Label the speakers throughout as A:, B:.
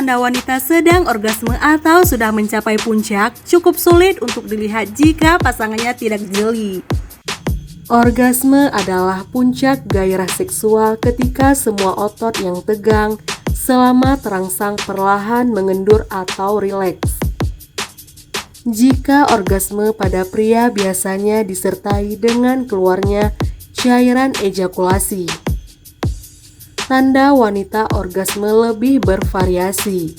A: tanda wanita sedang orgasme atau sudah mencapai puncak cukup sulit untuk dilihat jika pasangannya tidak jeli. Orgasme adalah puncak gairah seksual ketika semua otot yang tegang selama terangsang perlahan mengendur atau rileks. Jika orgasme pada pria biasanya disertai dengan keluarnya cairan ejakulasi. Tanda wanita orgasme lebih bervariasi.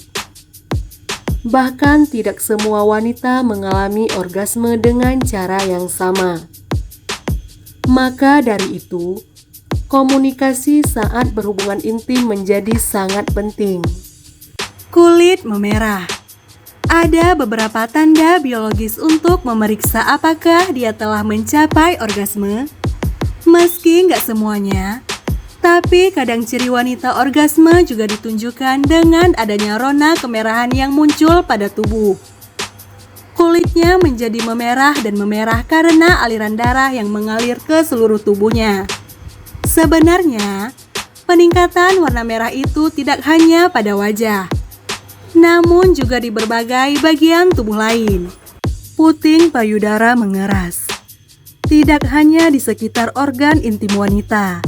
A: Bahkan tidak semua wanita mengalami orgasme dengan cara yang sama. Maka dari itu, komunikasi saat berhubungan intim menjadi sangat penting. Kulit memerah. Ada beberapa tanda biologis untuk memeriksa apakah dia telah mencapai orgasme. Meski nggak semuanya, tapi kadang ciri wanita orgasme juga ditunjukkan dengan adanya rona kemerahan yang muncul pada tubuh. Kulitnya menjadi memerah dan memerah karena aliran darah yang mengalir ke seluruh tubuhnya. Sebenarnya, peningkatan warna merah itu tidak hanya pada wajah, namun juga di berbagai bagian tubuh lain. Puting payudara mengeras. Tidak hanya di sekitar organ intim wanita.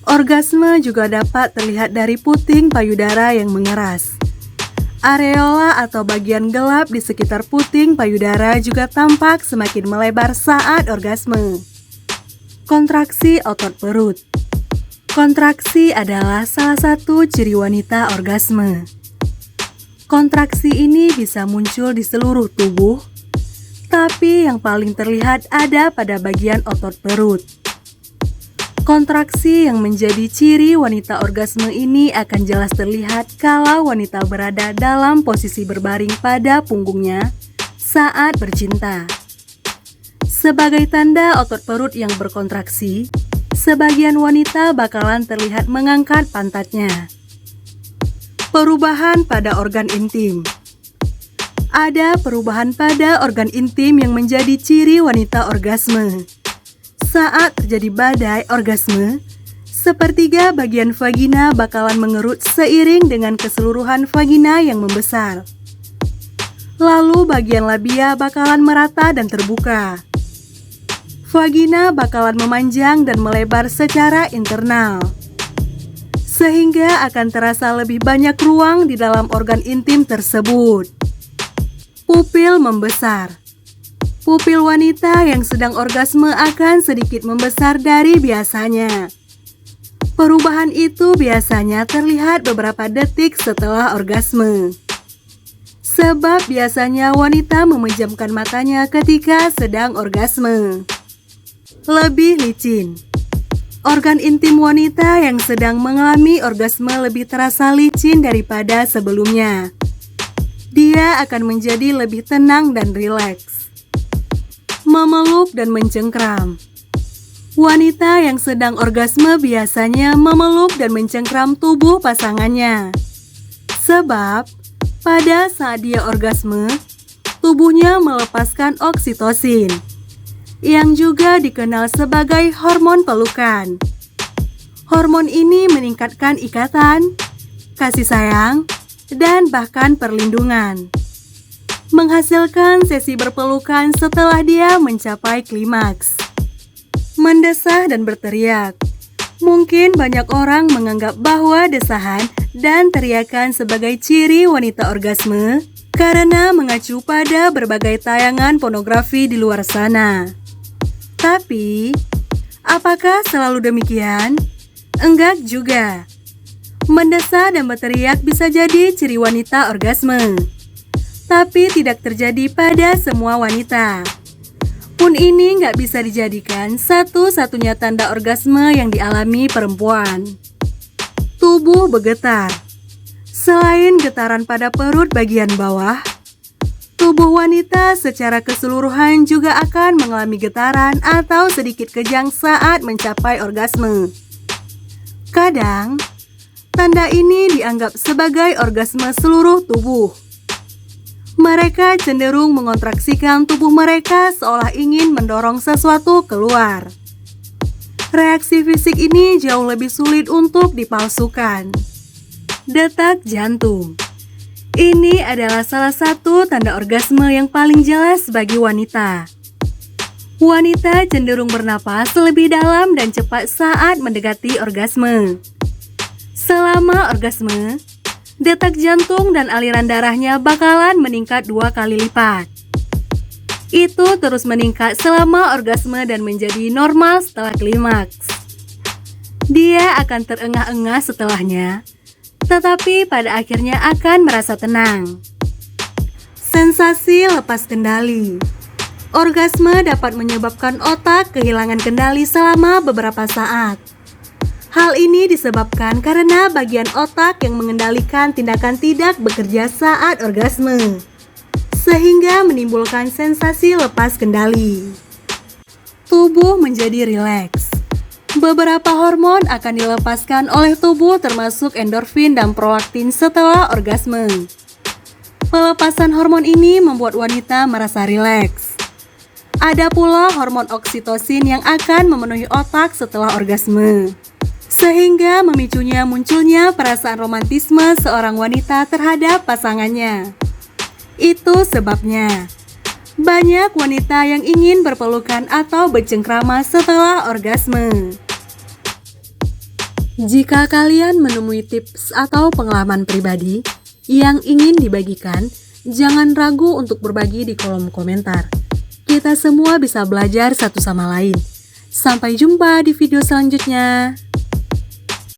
A: Orgasme juga dapat terlihat dari puting payudara yang mengeras. Areola atau bagian gelap di sekitar puting payudara juga tampak semakin melebar saat orgasme. Kontraksi otot perut. Kontraksi adalah salah satu ciri wanita orgasme. Kontraksi ini bisa muncul di seluruh tubuh, tapi yang paling terlihat ada pada bagian otot perut. Kontraksi yang menjadi ciri wanita orgasme ini akan jelas terlihat kalau wanita berada dalam posisi berbaring pada punggungnya saat bercinta. Sebagai tanda otot perut yang berkontraksi, sebagian wanita bakalan terlihat mengangkat pantatnya. Perubahan pada organ intim. Ada perubahan pada organ intim yang menjadi ciri wanita orgasme. Saat terjadi badai orgasme, sepertiga bagian vagina bakalan mengerut seiring dengan keseluruhan vagina yang membesar. Lalu bagian labia bakalan merata dan terbuka. Vagina bakalan memanjang dan melebar secara internal, sehingga akan terasa lebih banyak ruang di dalam organ intim tersebut. Pupil membesar. Pupil wanita yang sedang orgasme akan sedikit membesar dari biasanya. Perubahan itu biasanya terlihat beberapa detik setelah orgasme. Sebab biasanya wanita memejamkan matanya ketika sedang orgasme. Lebih licin. Organ intim wanita yang sedang mengalami orgasme lebih terasa licin daripada sebelumnya. Dia akan menjadi lebih tenang dan rileks. Memeluk dan mencengkram. Wanita yang sedang orgasme biasanya memeluk dan mencengkram tubuh pasangannya. Sebab, pada saat dia orgasme, tubuhnya melepaskan oksitosin, yang juga dikenal sebagai hormon pelukan. Hormon ini meningkatkan ikatan, kasih sayang, dan bahkan perlindungan. Menghasilkan sesi berpelukan setelah dia mencapai klimaks. Mendesah dan berteriak. Mungkin banyak orang menganggap bahwa desahan dan teriakan sebagai ciri wanita orgasme karena mengacu pada berbagai tayangan pornografi di luar sana. Tapi, apakah selalu demikian? Enggak juga. Mendesah dan berteriak bisa jadi ciri wanita orgasme, tapi tidak terjadi pada semua wanita. Pun ini nggak bisa dijadikan satu-satunya tanda orgasme yang dialami perempuan. Tubuh bergetar. Selain getaran pada perut bagian bawah, tubuh wanita secara keseluruhan juga akan mengalami getaran atau sedikit kejang saat mencapai orgasme. Kadang, tanda ini dianggap sebagai orgasme seluruh tubuh. Mereka cenderung mengontraksikan tubuh mereka seolah ingin mendorong sesuatu keluar. Reaksi fisik ini jauh lebih sulit untuk dipalsukan. Detak jantung. Ini adalah salah satu tanda orgasme yang paling jelas bagi wanita. Wanita cenderung bernapas lebih dalam dan cepat saat mendekati orgasme. Selama orgasme, detak jantung dan aliran darahnya bakalan meningkat 2 kali lipat. Itu terus meningkat selama orgasme dan menjadi normal setelah klimaks. Dia akan terengah-engah setelahnya, tetapi pada akhirnya akan merasa tenang. Sensasi lepas kendali. Orgasme dapat menyebabkan otak kehilangan kendali selama beberapa saat. Hal ini disebabkan karena bagian otak yang mengendalikan tindakan tidak bekerja saat orgasme, sehingga menimbulkan sensasi lepas kendali. Tubuh menjadi rileks. Beberapa hormon akan dilepaskan oleh tubuh termasuk endorfin dan prolaktin setelah orgasme. Pelepasan hormon ini membuat wanita merasa rileks. Ada pula hormon oksitosin yang akan memenuhi otak setelah orgasme, sehingga memicunya munculnya perasaan romantisme seorang wanita terhadap pasangannya. Itu sebabnya banyak wanita yang ingin berpelukan atau bercengkrama setelah orgasme. Jika kalian menemui tips atau pengalaman pribadi yang ingin dibagikan, jangan ragu untuk berbagi di kolom komentar. Kita semua bisa belajar satu sama lain. Sampai jumpa di video selanjutnya.